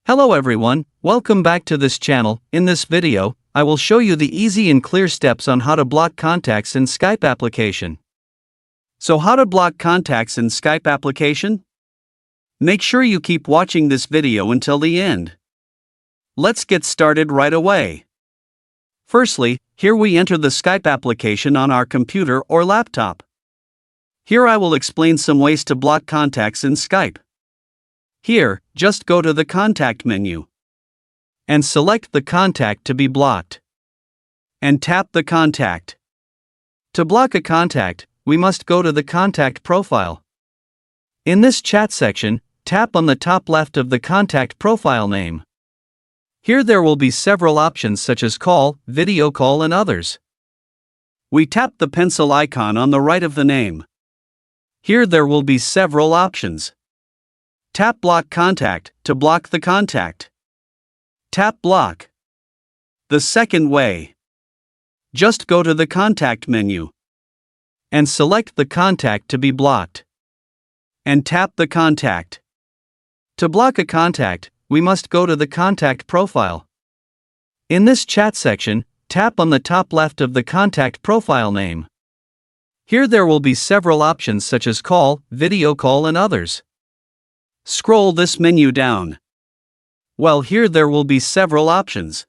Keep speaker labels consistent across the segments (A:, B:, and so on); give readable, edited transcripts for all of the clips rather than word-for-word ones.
A: Hello everyone, welcome back to this channel. In this video, I will show you the easy and clear steps on how to block contacts in Skype application. So how to block contacts in Skype application? Make sure you keep watching this video until the end. Let's get started right away. Firstly, here we enter the Skype application on our computer or laptop. Here I will explain some ways to block contacts in Skype. Here, just go to the Contact menu and select the contact to be blocked and tap the contact. To block a contact, we must go to the contact profile. In this chat section, tap on the top left of the contact profile name. Here there will be several options such as call, video call and others. We tap the pencil icon on the right of the name. Here there will be several options. Tap Block Contact to block the contact. Tap Block. The second way. Just go to the Contact menu and select the contact to be blocked and tap the contact. To block a contact, we must go to the contact profile. In this chat section, tap on the top left of the contact profile name. Here there will be several options such as call, video call and others. Scroll this menu down. Well, here there will be several options,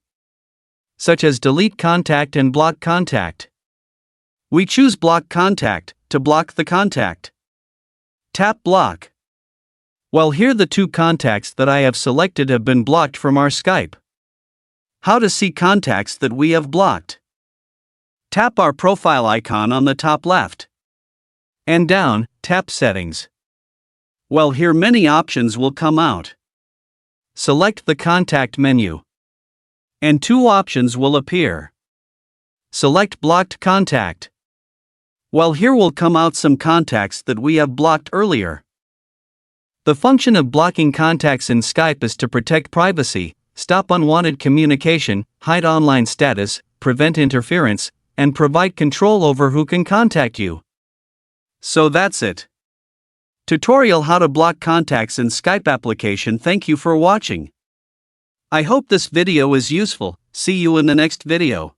A: such as delete contact and block contact. We choose block contact to block the contact. Tap block. Well, here the two contacts that I have selected have been blocked from our Skype. How to see contacts that we have blocked? Tap our profile icon on the top left and down, tap Settings. Well, here many options will come out. Select the Contact menu and two options will appear. Select Blocked Contact. Well, here will come out some contacts that we have blocked earlier. The function of blocking contacts in Skype is to protect privacy, stop unwanted communication, hide online status, prevent interference, and provide control over who can contact you. So that's it. Tutorial how to block contacts in Skype application. Thank you for watching. I hope this video is useful. See you in the next video.